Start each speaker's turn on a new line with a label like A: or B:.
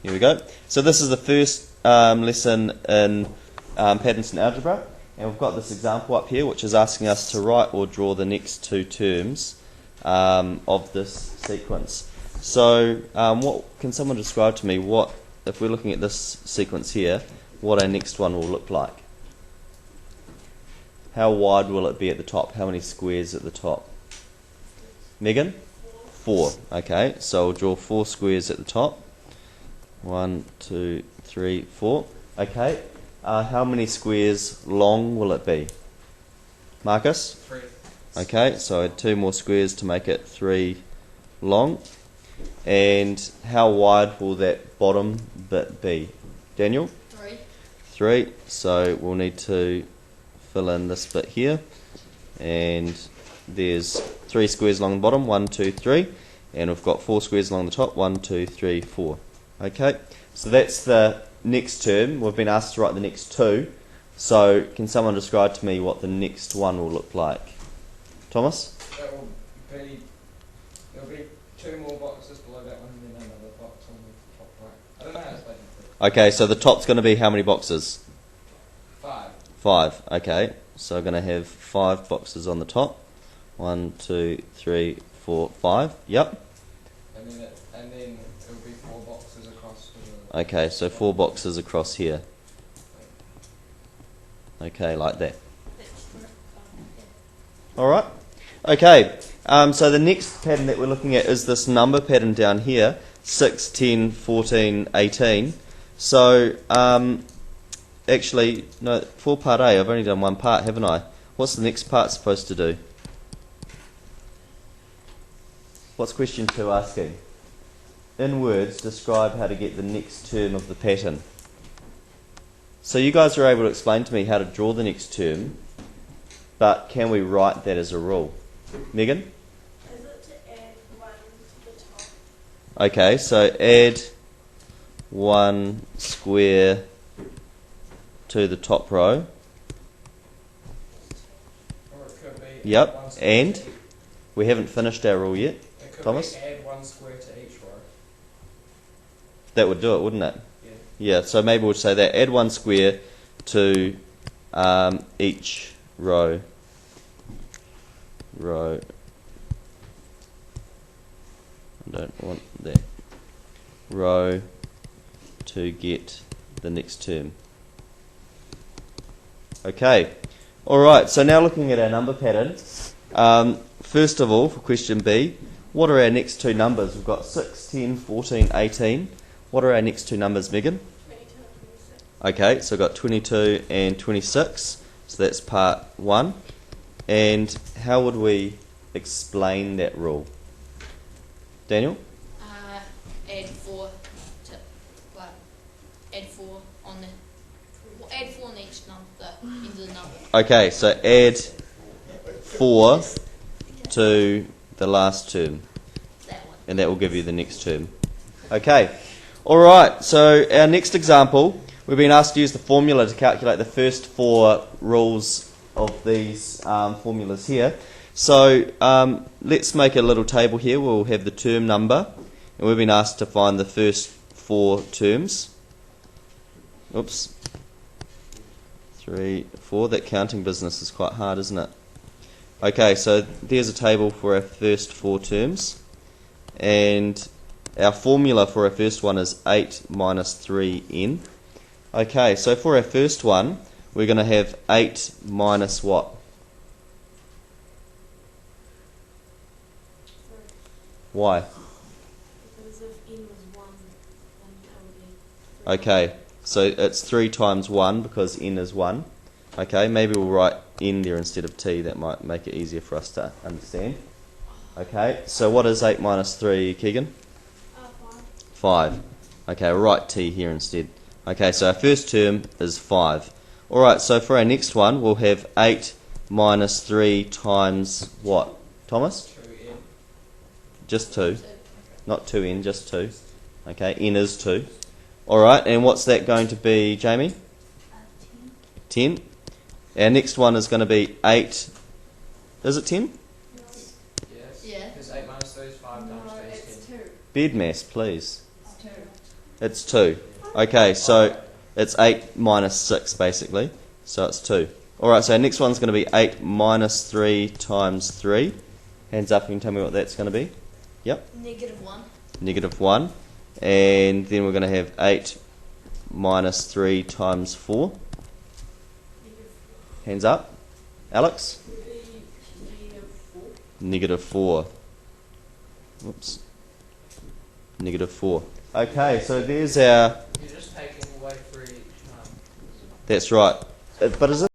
A: Here we go. So this is the first lesson in patterns in algebra, and we've got this example up here which is asking us to write or draw the next two terms of this sequence. So what can someone describe to me what, if we're looking at this sequence here, what our next one will look like? How wide will it be at the top? How many squares at the top? Megan? 4. Okay, so we'll draw 4 squares at the top. 1, 2, 3, 4. Okay, how many squares long will it be? Marcus?
B: 3.
A: Okay, so I had 2 more squares to make it 3 long. And how wide will that bottom bit be? Daniel?
C: 3.
A: 3. So we'll need to fill in this bit here. And there's 3 squares along the bottom. 1, 2, 3. And we've got 4 squares along the top. 1, 2, 3, 4. Okay, so that's the next term. We've been asked to write the next 2. So can someone describe to me what the next one will look like? Thomas?
B: There'll be 2 more boxes below that one and then another box on the top right. I don't know how to explain it.
A: Okay, so the top's going to be how many boxes?
B: 5.
A: 5. Okay, so we're going to have 5 boxes on the top. 1, 2, 3, 4, 5. Yep.
B: And then it'll be 4 boxes across to the...
A: Okay, so 4 boxes across here. Okay, like that. Alright. Okay, so the next pattern that we're looking at is this number pattern down here. 6, 10, 14, 18. So, actually, no, for part A, I've only done one part, haven't I? What's the next part supposed to do? What's question 2 asking? In words, describe how to get the next term of the pattern. So you guys are able to explain to me how to draw the next term, but can we write that as a rule? Megan?
C: Is it to add 1 to the top?
A: Okay, so add 1 square to the top row.
B: Or it could be...
A: Yep,
B: 1 square
A: and?
B: to each-
A: We haven't finished our rule yet.
B: It could
A: Thomas?
B: be add 1 square to each row.
A: That would do it, wouldn't it?
B: Yeah.
A: Yeah, so maybe we'll say that. Add 1 square to each row. I don't want that. Row to get the next term. Okay. Alright, so now looking at our number pattern. First of all, for question B, what are our next 2 numbers? We've got 6, 10, 14, 18. What are our next 2 numbers, Megan?
C: 22 and 26.
A: Okay, so we've got 22 and 26. So that's part 1. And how would we explain that rule? Daniel?
C: Add 4 to, well, add 4 on the, well, add 4 on each number, the end of the number.
A: Okay, so add 4 to the last term,
C: That one.
A: and that will give you the next term. Okay, alright, so our next example, we've been asked to use the formula to calculate the first 4 rules of these formulas here. So let's make a little table here. We'll have the term number, and we've been asked to find the first 4 terms. Oops. 3, 4. That counting business is quite hard, isn't it? Okay, so there's a table for our first 4 terms. And our formula for our first one is 8 minus 3n. Okay, so for our first one, we're going to have 8 minus what? Why?
C: Because if n was 1, then that would be 3.
A: Okay, so it's 3 times 1 because n is 1. Okay, maybe we'll write n there instead of t. That might make it easier for us to understand. Okay, so what is 8 minus 3, Keegan?
C: 5.
A: 5. Okay, we'll write t here instead. Okay, so our first term is 5. Alright, so for our next one, we'll have 8 minus 3 times what? Thomas?
B: 2n.
A: Just 2. Not 2n, just 2. Okay, n is 2. Alright, and what's that going to be, Jamie?
C: 10.
A: 10. Our next one is going to be 8. Is it 10?
B: Yes.
C: Yeah.
B: Because 8 minus 3 is 5 times
C: No,
B: 3 is
C: it's
B: 10.
C: 2.
A: Bed mass, please.
C: It's 2.
A: It's 2. Okay, so it's 8 minus 6 basically. So it's 2. Alright, so next one's going to be 8 minus 3 times 3. Hands up if you can tell me what that's going to be. Yep.
C: -1.
A: -1. And then we're going to have 8 minus 3 times 4. Hands up. Alex? -4. Whoops. -4. Okay, so there's our...
B: You're just taking away 3 each time.
A: That's right. But is it...